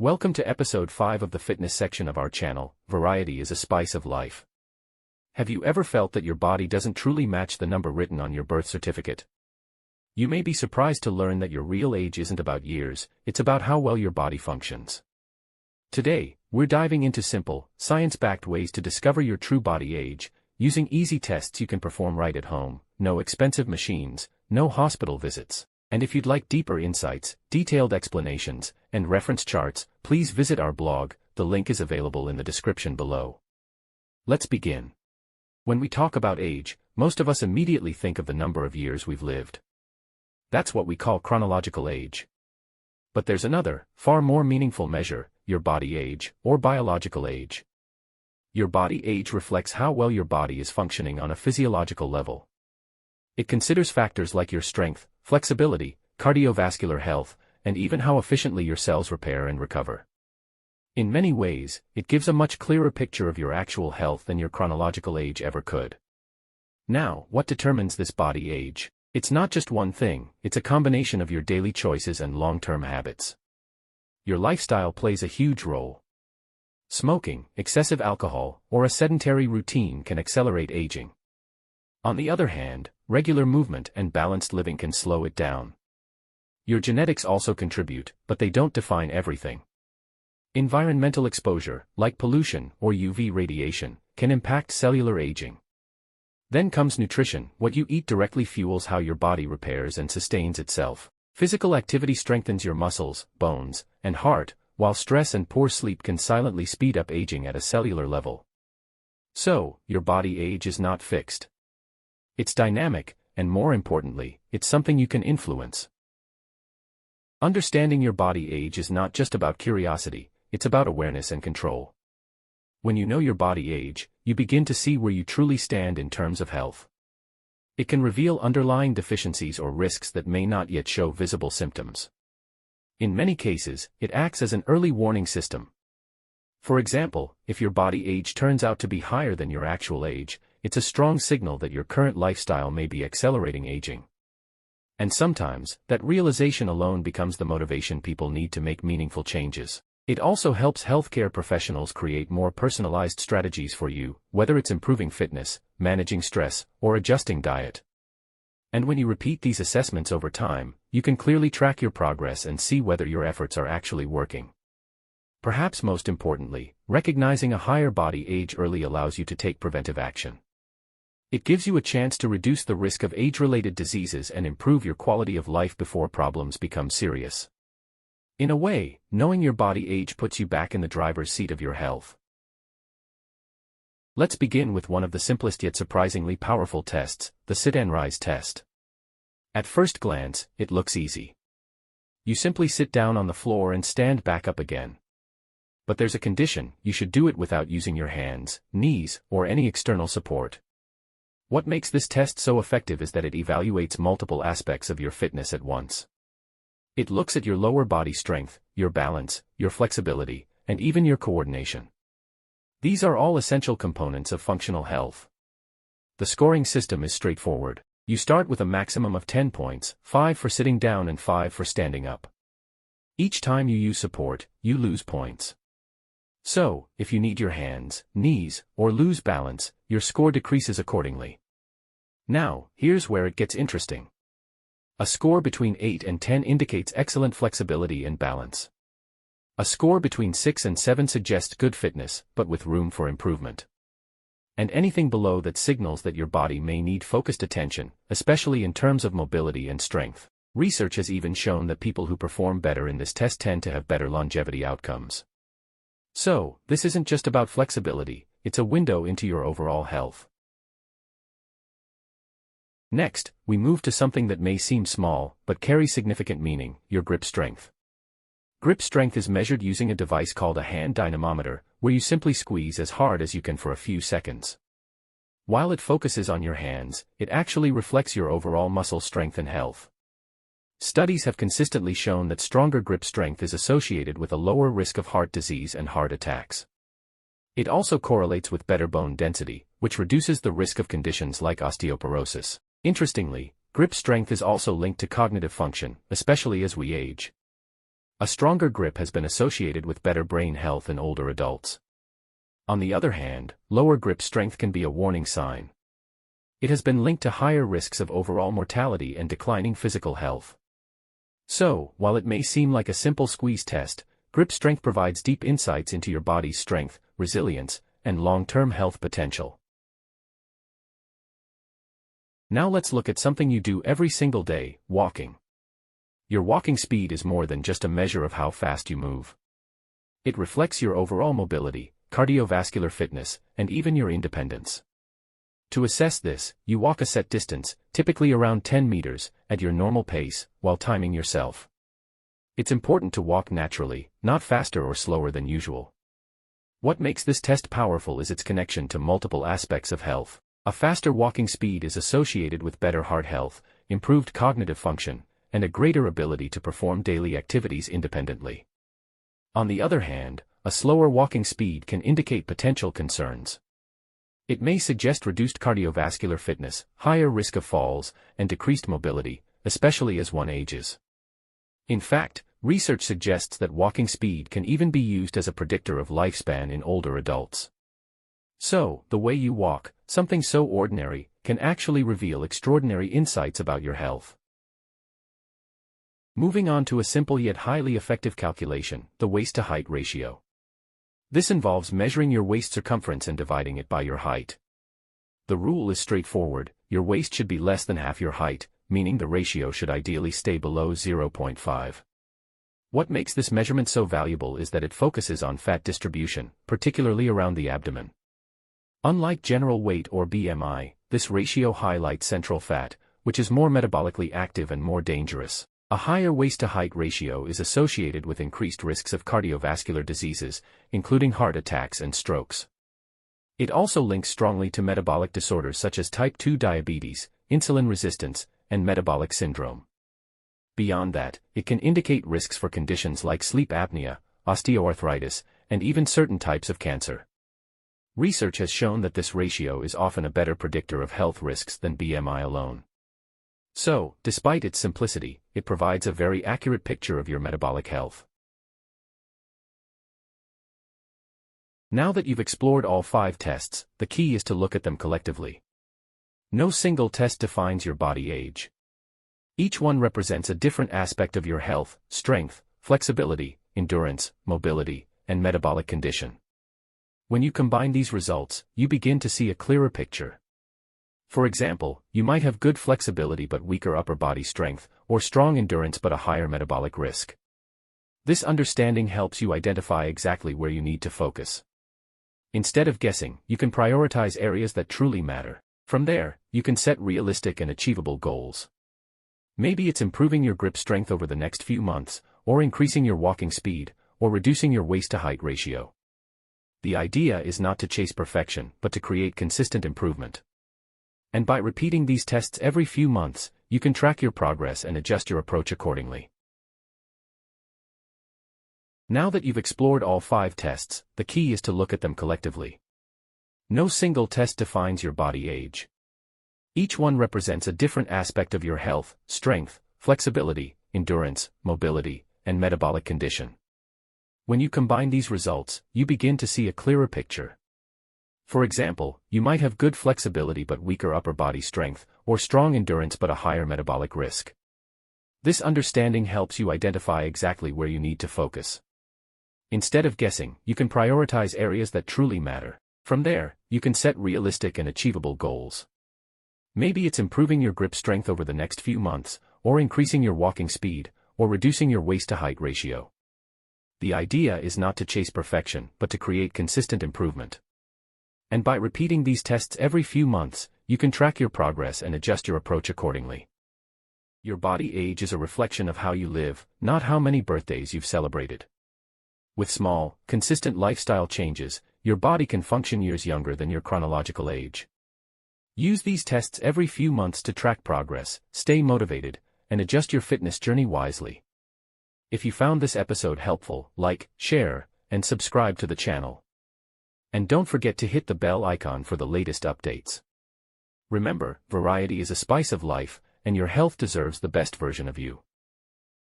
Welcome to episode 5 of the fitness section of our channel. Variety is a spice of life. Have you ever felt that your body doesn't truly match the number written on your birth certificate? You may be surprised to learn that your real age isn't about years, it's about how well your body functions. Today, we're diving into simple, science-backed ways to discover your true body age, using easy tests you can perform right at home, no expensive machines, no hospital visits. And if you'd like deeper insights, detailed explanations, and reference charts, please visit our blog, the link is available in the description below. Let's begin. When we talk about age, most of us immediately think of the number of years we've lived. That's what we call chronological age. But there's another, far more meaningful measure, your body age, or biological age. Your body age reflects how well your body is functioning on a physiological level. It considers factors like your strength, flexibility, cardiovascular health, and even how efficiently your cells repair and recover. In many ways, it gives a much clearer picture of your actual health than your chronological age ever could. Now, what determines this body age? It's not just one thing, it's a combination of your daily choices and long-term habits. Your lifestyle plays a huge role. Smoking, excessive alcohol, or a sedentary routine can accelerate aging. On the other hand, regular movement and balanced living can slow it down. Your genetics also contribute, but they don't define everything. Environmental exposure, like pollution or UV radiation, can impact cellular aging. Then comes nutrition. What you eat directly fuels how your body repairs and sustains itself. Physical activity strengthens your muscles, bones, and heart, while stress and poor sleep can silently speed up aging at a cellular level. So, your body age is not fixed. It's dynamic, and more importantly, it's something you can influence. Understanding your body age is not just about curiosity, it's about awareness and control. When you know your body age, you begin to see where you truly stand in terms of health. It can reveal underlying deficiencies or risks that may not yet show visible symptoms. In many cases, it acts as an early warning system. For example, if your body age turns out to be higher than your actual age, it's a strong signal that your current lifestyle may be accelerating aging. And sometimes, that realization alone becomes the motivation people need to make meaningful changes. It also helps healthcare professionals create more personalized strategies for you, whether it's improving fitness, managing stress, or adjusting diet. And when you repeat these assessments over time, you can clearly track your progress and see whether your efforts are actually working. Perhaps most importantly, recognizing a higher body age early allows you to take preventive action. It gives you a chance to reduce the risk of age-related diseases and improve your quality of life before problems become serious. In a way, knowing your body age puts you back in the driver's seat of your health. Let's begin with one of the simplest yet surprisingly powerful tests, the sit-and-rise test. At first glance, it looks easy. You simply sit down on the floor and stand back up again. But there's a condition: you should do it without using your hands, knees, or any external support. What makes this test so effective is that it evaluates multiple aspects of your fitness at once. It looks at your lower body strength, your balance, your flexibility, and even your coordination. These are all essential components of functional health. The scoring system is straightforward. You start with a maximum of 10 points, 5 for sitting down and 5 for standing up. Each time you use support, you lose points. So, if you need your hands, knees, or lose balance, your score decreases accordingly. Now, here's where it gets interesting. A score between 8 and 10 indicates excellent flexibility and balance. A score between 6 and 7 suggests good fitness, but with room for improvement. And anything below that signals that your body may need focused attention, especially in terms of mobility and strength. Research has even shown that people who perform better in this test tend to have better longevity outcomes. So, this isn't just about flexibility, it's a window into your overall health. Next, we move to something that may seem small, but carries significant meaning: your grip strength. Grip strength is measured using a device called a hand dynamometer, where you simply squeeze as hard as you can for a few seconds. While it focuses on your hands, it actually reflects your overall muscle strength and health. Studies have consistently shown that stronger grip strength is associated with a lower risk of heart disease and heart attacks. It also correlates with better bone density, which reduces the risk of conditions like osteoporosis. Interestingly, grip strength is also linked to cognitive function, especially as we age. A stronger grip has been associated with better brain health in older adults. On the other hand, lower grip strength can be a warning sign. It has been linked to higher risks of overall mortality and declining physical health. So, while it may seem like a simple squeeze test, grip strength provides deep insights into your body's strength, resilience, and long-term health potential. Now let's look at something you do every single day: walking. Your walking speed is more than just a measure of how fast you move. It reflects your overall mobility, cardiovascular fitness, and even your independence. To assess this, you walk a set distance, typically around 10 meters, at your normal pace, while timing yourself. It's important to walk naturally, not faster or slower than usual. What makes this test powerful is its connection to multiple aspects of health. A faster walking speed is associated with better heart health, improved cognitive function, and a greater ability to perform daily activities independently. On the other hand, a slower walking speed can indicate potential concerns. It may suggest reduced cardiovascular fitness, higher risk of falls, and decreased mobility, especially as one ages. In fact, research suggests that walking speed can even be used as a predictor of lifespan in older adults. So, the way you walk, something so ordinary, can actually reveal extraordinary insights about your health. Moving on to a simple yet highly effective calculation: the waist-to-height ratio. This involves measuring your waist circumference and dividing it by your height. The rule is straightforward: your waist should be less than half your height, meaning the ratio should ideally stay below 0.5. What makes this measurement so valuable is that it focuses on fat distribution, particularly around the abdomen. Unlike general weight or BMI, this ratio highlights central fat, which is more metabolically active and more dangerous. A higher waist-to-height ratio is associated with increased risks of cardiovascular diseases, including heart attacks and strokes. It also links strongly to metabolic disorders such as type 2 diabetes, insulin resistance, and metabolic syndrome. Beyond that, it can indicate risks for conditions like sleep apnea, osteoarthritis, and even certain types of cancer. Research has shown that this ratio is often a better predictor of health risks than BMI alone. So, despite its simplicity, it provides a very accurate picture of your metabolic health. Now that you've explored all 5 tests, the key is to look at them collectively. No single test defines your body age. Each one represents a different aspect of your health, strength, flexibility, endurance, mobility, and metabolic condition. When you combine these results, you begin to see a clearer picture. For example, you might have good flexibility but weaker upper body strength, or strong endurance but a higher metabolic risk. This understanding helps you identify exactly where you need to focus. Instead of guessing, you can prioritize areas that truly matter. From there, you can set realistic and achievable goals. Maybe it's improving your grip strength over the next few months, or increasing your walking speed, or reducing your waist-to-height ratio. The idea is not to chase perfection, but to create consistent improvement. And by repeating these tests every few months, you can track your progress and adjust your approach accordingly. Now that you've explored all 5 tests, the key is to look at them collectively. No single test defines your body age. Each one represents a different aspect of your health, strength, flexibility, endurance, mobility, and metabolic condition. When you combine these results, you begin to see a clearer picture. For example, you might have good flexibility but weaker upper body strength, or strong endurance but a higher metabolic risk. This understanding helps you identify exactly where you need to focus. Instead of guessing, you can prioritize areas that truly matter. From there, you can set realistic and achievable goals. Maybe it's improving your grip strength over the next few months, or increasing your walking speed, or reducing your waist-to-height ratio. The idea is not to chase perfection, but to create consistent improvement. And by repeating these tests every few months, you can track your progress and adjust your approach accordingly. Your body age is a reflection of how you live, not how many birthdays you've celebrated. With small, consistent lifestyle changes, your body can function years younger than your chronological age. Use these tests every few months to track progress, stay motivated, and adjust your fitness journey wisely. If you found this episode helpful, like, share, and subscribe to the channel. And don't forget to hit the bell icon for the latest updates. Remember, variety is a spice of life, and your health deserves the best version of you.